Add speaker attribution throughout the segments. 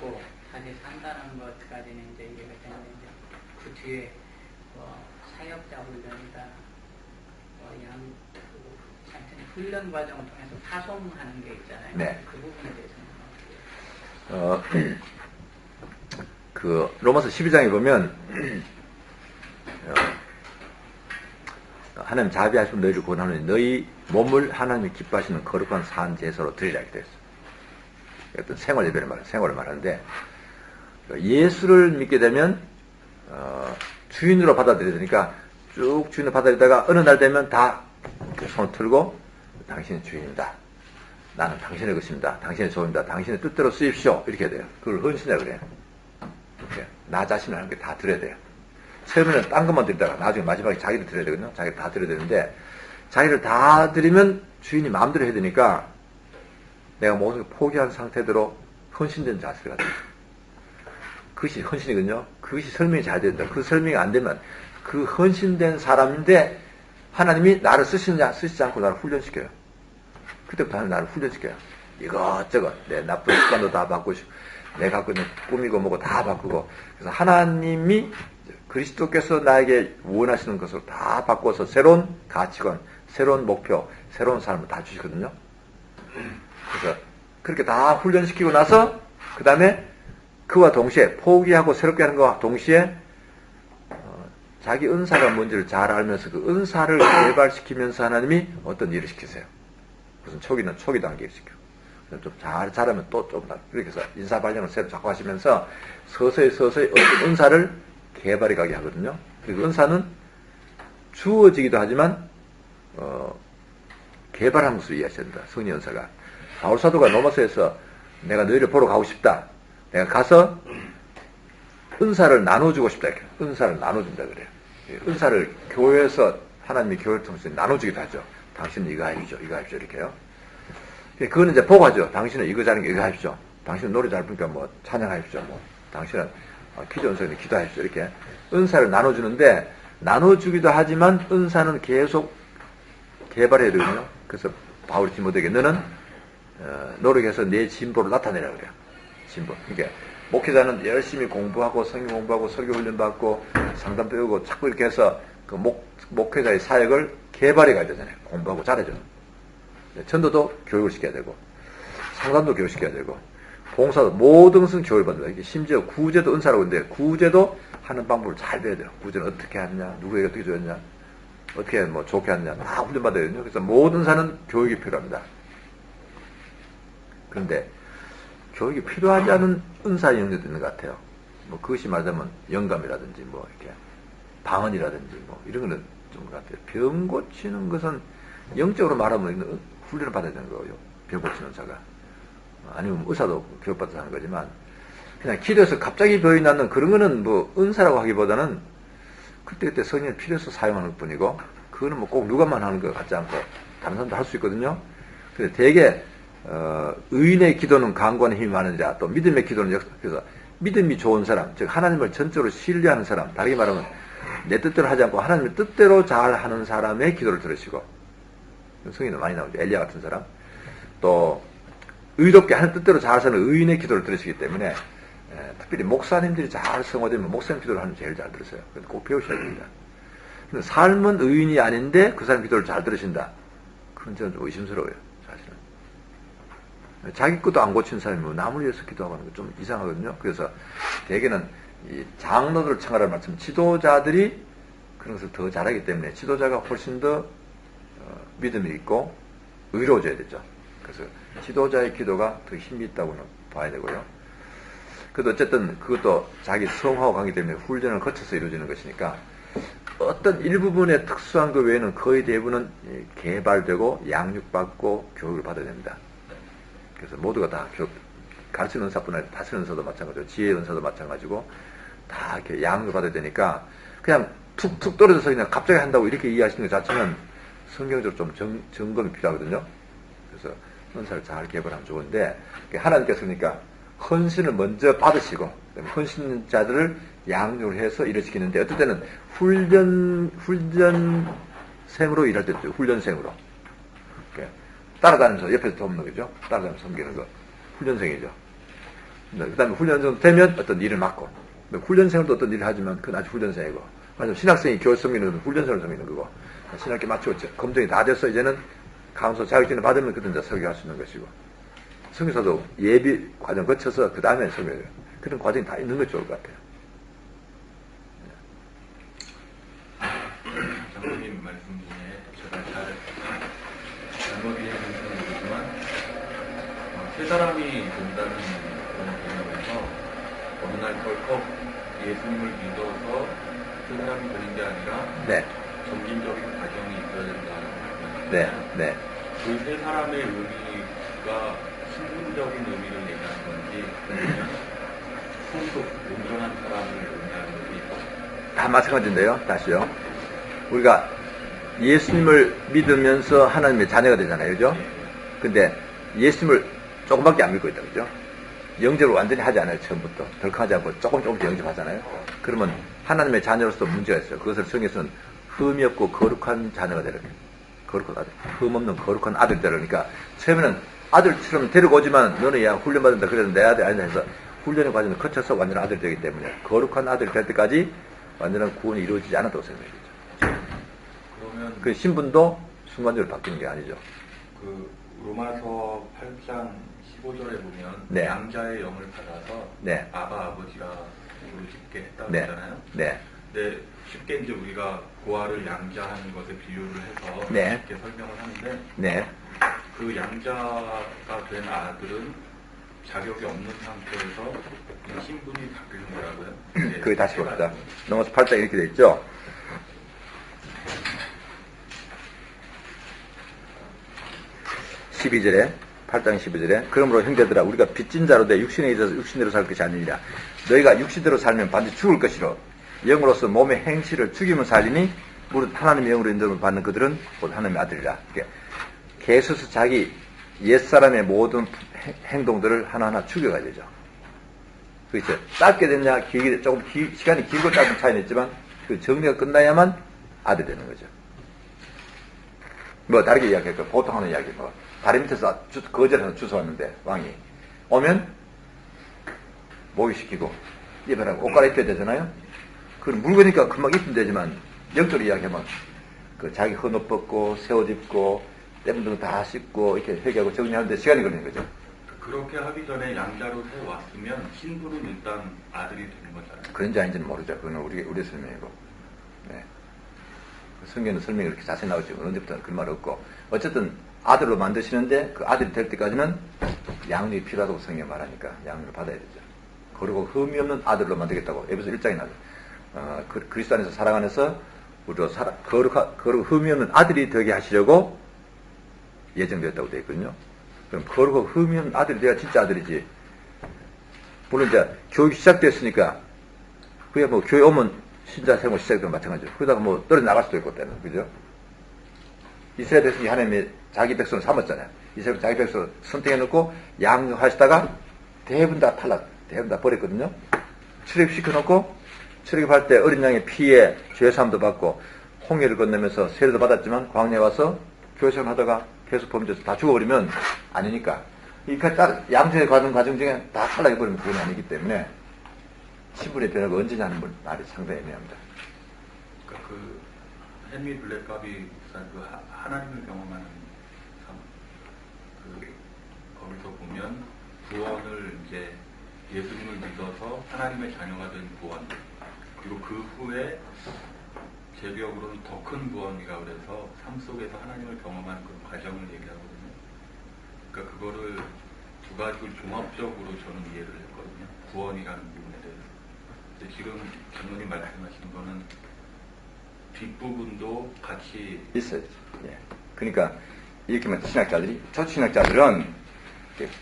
Speaker 1: 먹고 다시 산다는 것까지는 이제 이해가 되는데 이제 그 뒤에 사역자 훈련이다, 훈련 과정을 통해서 파송하는 게 있잖아요.
Speaker 2: 네.
Speaker 1: 그 부분에 대해서는
Speaker 2: 그 로마서 12장에 보면 하나님 자비하시면 너희를 구원하노니 너희 몸을 하나님이 기뻐하시는 거룩한 산 제사로 드리라 이렇게 되어 있어요. 어떤 생활 예배를 생활을 말하는데 예수를 믿게 되면 주인으로 받아들여야 되니까 쭉 주인으로 받아들이다가 어느 날 되면 다 손을 틀고 당신이 주인이다. 나는 당신의 것입니다. 당신의 소유입니다. 당신의 뜻대로 쓰십시오. 이렇게 해야 돼요. 그걸 헌신이라 그래요. 이렇게 나 자신을 하는 게 다 드려야 돼요. 처음에는 딴 것만 드리다가 나중에 마지막에 자기를 드려야 되거든요. 자기를 다 드려야 되는데 자기를 다 드리면 주인이 마음대로 해야 되니까 내가 모든 걸 포기한 상태대로 헌신된 자세가 돼요. 그것이 헌신이거든요. 그것이 설명이 잘 된다. 그 설명이 안 되면 그 헌신된 사람인데 하나님이 나를 쓰시지 않고 나를 훈련시켜요. 그때부터 하나님 나를 훈련시켜요. 이것저것 내 나쁜 습관도 다 바꾸고 내 갖고 있는 꿈이고 뭐고 다 바꾸고 그래서 하나님이 그리스도께서 나에게 원하시는 것으로 다 바꿔서 새로운 가치관, 새로운 목표, 새로운 삶을 다 주시거든요. 그래서 그렇게 다 훈련시키고 나서 그 다음에 그와 동시에 포기하고 새롭게 하는 것과 동시에 자기 은사가 뭔지를 잘 알면서 그 은사를 개발시키면서 하나님이 어떤 일을 시키세요. 무슨 초기는 초기 단계를 시켜. 좀 잘하면 또 좀 그렇게 해서 인사 발령을 새로 자꾸 하시면서 서서히 어떤 은사를 개발해 가게 하거든요. 그리고 은사는 주어지기도 하지만 개발한 것으로 이해하셔야 된다. 성리 은사가. 바울 사도가 로마서에서 내가 너희를 보러 가고 싶다. 내가 가서 은사를 나눠주고 싶다. 이렇게. 은사를 나눠준다 그래요. 은사를 교회에서 하나님이 교회를 통해서 나눠주기도 하죠. 당신은 이거 하십시오. 이거 하십시오. 이렇게요. 그거는 이제 보고하죠. 당신은 이거 잘하는 게 이거 하십시오. 당신은 노래 잘 부르니까 뭐 찬양하십시오. 뭐 당신은 기도 은사인데 기도하십시오. 이렇게 은사를 나눠주는데 나눠주기도 하지만 은사는 계속 개발해야 되거든요. 그래서 바울이 디모데에게 너는 노력해서 내 진보를 나타내라 그래요. 진보. 그러니까 목회자는 열심히 공부하고 성경 공부하고 설교 훈련 받고 상담 배우고 자꾸 이렇게 해서 그 목회자의 사역을 개발해 가야 되잖아요. 공부하고 잘해줘. 전도도 교육을 시켜야 되고 상담도 교육시켜야 되고 봉사도 모든 것은 교육을 받는다. 이게 심지어 구제도 은사라고 하는데 구제도 하는 방법을 잘 배워야 돼요. 구제는 어떻게 하느냐, 누구에게 어떻게 줬냐, 어떻게 뭐 좋게 하느냐 다 훈련받아야 되거든요. 그래서 모든 사는 교육이 필요합니다. 그런데 교육이 필요하지 않은 은사 영역도 있는 것 같아요. 뭐 그것이 말하자면 영감이라든지 뭐 이렇게 방언이라든지 뭐 이런 거는 좀 것 같아요. 병 고치는 것은 영적으로 말하면 훈련을 받아야 되는 거예요. 병 고치는 은사가. 아니면 의사도 교육받아서 하는 거지만 그냥 기도해서 갑자기 병이 낫는 그런 거는 뭐 은사라고 하기보다는 그때그때 성령을 필요해서 사용하는 것 뿐이고 그거는 뭐 꼭 누가만 하는 것 같지 않고 다른 사람도 할 수 있거든요. 근데 대개 의인의 기도는 강구하는 힘이 많은 자, 또 믿음의 기도는 그래서 믿음이 좋은 사람, 즉 하나님을 전적으로 신뢰하는 사람, 다르게 말하면 내 뜻대로 하지 않고 하나님의 뜻대로 잘 하는 사람의 기도를 들으시고 성인은 많이 나오죠. 엘리야 같은 사람. 또 의롭게 하는 뜻대로 잘 사는 의인의 기도를 들으시기 때문에 특별히 목사님들이 잘 성화되면 목사님 기도를 하면 제일 잘 들으세요. 그래서 꼭 배우셔야 됩니다. 근데 삶은 의인이 아닌데 그 사람 기도를 잘 들으신다. 그건 저는 좀 의심스러워요. 사실은. 자기 것도 안 고친 사람이 뭐 남을 위해서 기도하고 하는 거 좀 이상하거든요. 그래서 대개는 이 장로들을 청하라는 말씀, 지도자들이 그런 것을 더 잘하기 때문에 지도자가 훨씬 더 믿음이 있고 의로워져야 되죠. 그래서 지도자의 기도가 더 힘이 있다고는 봐야 되고요. 그래도 어쨌든 그것도 자기 성화와 관계 때문에 훈련을 거쳐서 이루어지는 것이니까 어떤 일부분의 특수한 것 외에는 거의 대부분은 개발되고 양육받고 교육을 받아야 됩니다. 그래서 모두가 다 가르치는 은사뿐 아니라 다스리는 은사도 마찬가지고 지혜의 은사도 마찬가지고 다 이렇게 양육을 받아야 되니까 그냥 툭툭 떨어져서 그냥 갑자기 한다고 이렇게 이해하시는 것 자체는 성경적으로 좀 점검이 필요하거든요. 그래서 은사를 잘 개발하면 좋은데 하나님께서 그러니까 헌신을 먼저 받으시고 헌신자들을 양육을 해서 일을 시키는데 어떨 때는 훈련생으로 일할 때도 있어요. 훈련생으로 따라다니면서 옆에서 돕는 거죠. 따라다니면서 섬기는 거 훈련생이죠. 그 다음에 훈련생 되면 어떤 일을 맡고, 훈련생도 어떤 일을 하지만 그건 아직 훈련생이고, 맞아. 신학생이 교육 섬기는 것은 훈련생을 섬기는 거고, 신학교 맞추고 검증이 다 돼서 이제는 강소 자격증을 받으면 그때 이제 설교할 수 있는 것이고, 선교사도 예비 과정 거쳐서 그 다음에 설교해요. 그런 과정이 다 있는 게 좋을 것 같아요.
Speaker 3: 장로님 말씀 중에 제가 잘못 이해했는지 모르지만 세 사람이 된다는 그런 개념에서 어느 날 덜컥 예수님을 믿어서 세 사람이 되는 게 아니라
Speaker 2: 네.
Speaker 3: 점진적인 과정이 있어야 된다는
Speaker 2: 네.
Speaker 3: 말씀이잖아요.
Speaker 2: 네.
Speaker 3: 그 세 사람의 의미가 신분적인 의미를 얘기하는 건지 아니면 성숙, 온전한 사람을 의미하는 건지
Speaker 2: 다 마찬가지인데요. 다시요. 우리가 예수님을 믿으면서 하나님의 자녀가 되잖아요. 그죠? 근데 예수님을 조금밖에 안 믿고 있다. 그죠? 영접을 완전히 하지 않아요. 처음부터. 덜컥 하지 않고 조금씩 영접하잖아요. 그러면 하나님의 자녀로서 문제가 있어요. 그것을 성경에서는 흠이 없고 거룩한 자녀가 되라. 거룩한 아들. 흠 없는 거룩한 아들 되라. 그러니까 처음에는 아들처럼 데리고 오지만 너는 야 훈련받는다. 그래서 내 아들 아니다 해서 훈련의 과정을 거쳐서 완전한 아들이 되기 때문에 거룩한 아들이 될 때까지 완전한 구원이 이루어지지 않았다고 생각해야죠.
Speaker 3: 그러면
Speaker 2: 그 신분도 순간적으로 바뀌는 게 아니죠.
Speaker 3: 그 로마서 8장 15절에 보면
Speaker 2: 네.
Speaker 3: 양자의 영을 받아서
Speaker 2: 네.
Speaker 3: 아바 아버지라 부르짖게 했다고
Speaker 2: 네.
Speaker 3: 했잖아요.
Speaker 2: 네.
Speaker 3: 근데 쉽게 이제 우리가 고아를 양자하는 것에 비유를 해서
Speaker 2: 네.
Speaker 3: 이렇게 설명을 하는데
Speaker 2: 네.
Speaker 3: 그 양자가 된 아들은 자격이 없는 상태에서 이 신분이 바뀌는 거라고요. 네.
Speaker 2: 그게 다시 봅시다. 넘어서 8장 이렇게 돼 있죠. 12절에 8장 12절에 그러므로 형제들아 우리가 빚진 자로 돼 육신에 있어서 육신대로 살 것이 아니니라. 너희가 육신대로 살면 반드시 죽을 것이로 영으로서 몸의 행실을 죽이면 살리니 무릇 하나님의 영으로 인도를 받는 그들은 곧 하나님의 아들이라. 계속해서 자기 옛사람의 모든 행동들을 하나하나 죽여가야 되죠. 그렇죠. 짧게 됐냐 길게 조금 시간이 길고 짧은 차이는 있지만 그 정리가 끝나야만 아들이 되는 거죠. 뭐 다르게 이야기할까? 보통 하는 이야기 뭐 다리 밑에서 거절해서 주워왔는데 왕이 오면 목욕시키고 입으라고 옷 갈아입혀야 되잖아요. 그건 물건이니까 금방 입으면 되지만 영적으로 이야기하면 그 자기 헌옷 벗고 새 옷 입고 때묻은 거 다 씻고 이렇게 회개하고 정리하는데 시간이 걸리는 거죠.
Speaker 3: 그렇게 하기 전에 양자로 새 왔으면 신분은 일단 아들이 되는 거잖아요.
Speaker 2: 그런지 아닌지는 모르죠. 그건 우리 설명이고. 네. 성경은 설명이 그렇게 자세히 나오죠. 언제부터는 그런 말 없고. 어쨌든 아들로 만드시는데 그 아들이 될 때까지는 양육이 필요하다고 성경이 말하니까 양육을 받아야 되죠. 그리고 흠이 없는 아들로 만들겠다고 에베소 1장에 나와요. 그리스도 안에서 사랑 안에서 우리로 거룩 흠이 없는 아들이 되게 하시려고 예정되었다고 되어 있거든요. 그럼 거룩하고 흠이 없는 아들이 돼야 진짜 아들이지. 물론 이제 교육이 시작됐으니까 그게 뭐 교회 오면 신자 생활 시작되면 마찬가지죠. 그러다가 뭐 떨어져 나갈 수도 있고 때는 그죠? 이스라엘 백성이 하나님의 자기 백성을 삼았잖아요. 이스라엘 자기 백성을 선택해놓고 양육하시다가 대부분 다 탈락, 대부분 다 버렸거든요. 출애굽시켜놓고 출애굽할 때 어린 양의 피에 죄사함도 받고 홍해를 건너면서 세례도 받았지만 광야에 와서 교회생활 하다가 계속 범죄해서 다 죽어버리면 아니니까 이 양육에 가는 과정 중에 다 탈락해버리면 그건 아니기 때문에 신분의 변화가 언제냐 하는 말이 상당히 애매합니다.
Speaker 3: 그러니까 그 헨리 블랙가비 그 하나님을 경험하는 삶, 거기서 보면 구원을 이제 예수님을 믿어서 하나님의 자녀가 된 구원, 그리고 그 후에 제비역으로는 더 큰 구원이라 그래서 삶 속에서 하나님을 경험하는 그런 과정을 얘기하거든요. 그러니까 그거를 두 가지를 종합적으로 저는 이해를 했거든요. 구원이라는 부분에 대해서. 근데 지금 장로님 말씀하신 거는 뒷부분도 같이
Speaker 2: 있어야죠. 예. 그러니까 이렇게 말하면 신학자들이 초신학자들은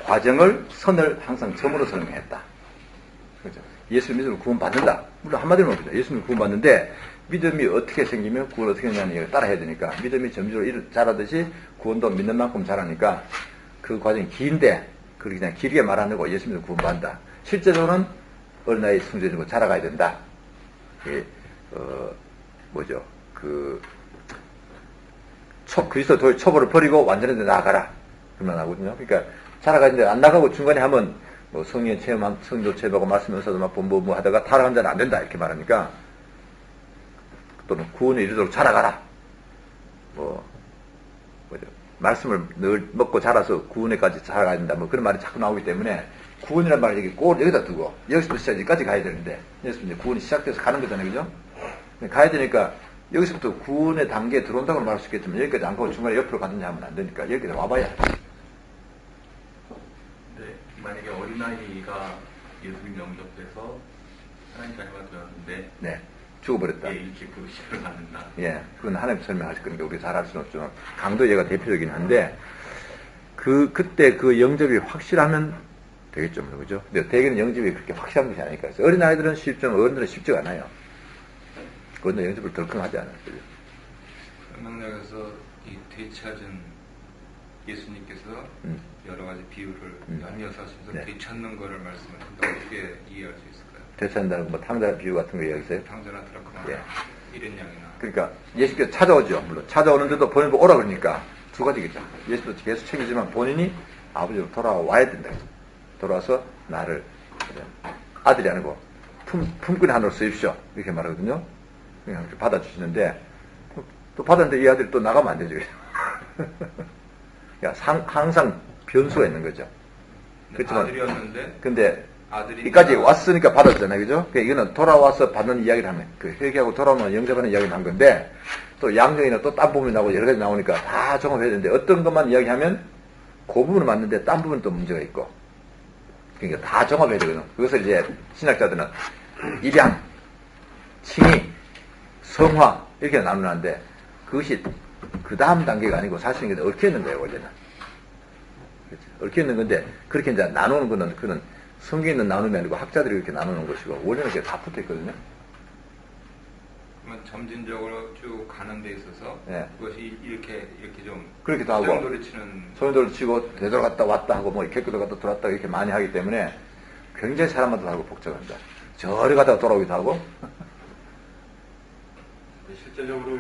Speaker 2: 과정을 선을 항상 점으로 설명했다. 그렇죠. 예수를 믿으면 구원받는다. 물론 한마디로 말합니다. 예수님 구원받는데 믿음이 어떻게 생기면 구원 어떻게 하냐는 얘기를 따라 해야 되니까 믿음이 점진적으로 자라듯이 구원도 믿는 만큼 자라니까 그 과정이 긴데 그렇게 그냥 길게 말 안 하고 예수 믿으면 구원받는다. 실제로는 어린 나이에 성장하고 자라가야 된다. 뭐죠? 그리스도의 초보를 버리고 완전히 나아가라. 그만 하거든요. 그러니까 자라가는데 안 나가고 중간에 하면 뭐 성령 체험, 성도 체험하고 말씀면서도 막 뭐 하다가 타락한 자는 안 된다 이렇게 말하니까 또는 구원에 이르도록 자라가라. 뭐죠? 말씀을 늘 먹고 자라서 구원에까지 자라가야 된다. 뭐 그런 말이 자꾸 나오기 때문에 구원이라는 말을 여기 꼭 여기다 두고 여기서부터 시작까지 가야 되는데 여기서 이제 구원이 시작돼서 가는 거잖아요, 그죠? 가야 되니까 여기서부터 구원의 단계에 들어온다고 말할 수 있겠지만 여기까지 안 가고 중간에 옆으로 가든지 하면 안 되니까 여기까지 와봐야.
Speaker 3: 네, 만약에 어린아이가 예수님 영접돼서 하나님 자녀가 되었는데
Speaker 2: 네. 죽어버렸다.
Speaker 3: 예, 일찍 부르심을 받는다.
Speaker 2: 예, 그건 하나님 설명하실 거니까 우리 잘 알 수는 없지만 강도 얘가 대표적이긴 한데 그때 그 영접이 확실하면 되겠죠, 뭐, 그죠? 근데 대개는 영접이 그렇게 확실한 것이 아니니까. 그래서 어린아이들은 쉽지만 어른들은 쉽지가 않아요. 그건 영접을 덜컹 하지 않아요. 그죠?
Speaker 4: 명령에서 이 되찾은 예수님께서 여러 가지 비유를 연이어서 하시면서
Speaker 2: 네.
Speaker 4: 되찾는 거를 말씀하신다. 어떻게 이해할 수 있을까요?
Speaker 2: 되찾는다는 거 뭐 탕자 비유 같은 거 이야기했어요?
Speaker 4: 탕자나 드라크마,
Speaker 2: 예.
Speaker 4: 이런 양이나.
Speaker 2: 그러니까 예수께서 찾아오죠. 물론 찾아오는데도 본인 보고 오라 그러니까 두 가지겠죠. 예수도 계속 챙기지만 본인이 아버지로 돌아와야 된다. 돌아와서 나를 아들이 아니고 품꾼의 하나로 쓰십시오. 이렇게 말하거든요. 그냥 받아주시는데 또 받았는데 이 아들이 또 나가면 안 되죠. 그러니까 항상 변수가 있는 거죠. 그렇지만
Speaker 4: 아들이었는데
Speaker 2: 근데
Speaker 4: 아들이
Speaker 2: 여기까지 왔으니까 받았잖아요, 그죠? 그러니까 이거는 돌아와서 받는 이야기를 하면 그 회개하고 돌아오면 영접하는 이야기를 한 건데 또 양정이나 또 딴 부분이 나오고 여러 가지 나오니까 다 종합해야 되는데 어떤 것만 이야기하면 그 부분은 맞는데 딴 부분은 또 문제가 있고 그러니까 다 종합해야 되거든요. 그것을 이제 신학자들은 입양, 칭의, 성화 이렇게 나누는데 그것이 그 다음 단계가 아니고 사실은 그냥 얽혀 있는 거예요, 원래는. 그렇죠? 얽혀 있는 건데 그렇게 이제 나누는 거는 그는 성경에 있는 나눔이 아니고 학자들이 이렇게 나누는 것이고 원래는 그게 다 붙어 있거든요.
Speaker 4: 그러면 점진적으로 쭉 가는 데 있어서
Speaker 2: 네.
Speaker 4: 그것이 이렇게 좀
Speaker 2: 그렇기도 하고
Speaker 4: 소용돌이 치는
Speaker 2: 소용돌이 치고 되돌아갔다 왔다 하고 뭐 이렇게 갔다 돌아왔다 이렇게 많이 하기 때문에 굉장히 사람마다 다르고 복잡합니다. 저리 가다가 돌아오기도 하고
Speaker 3: 실제적으로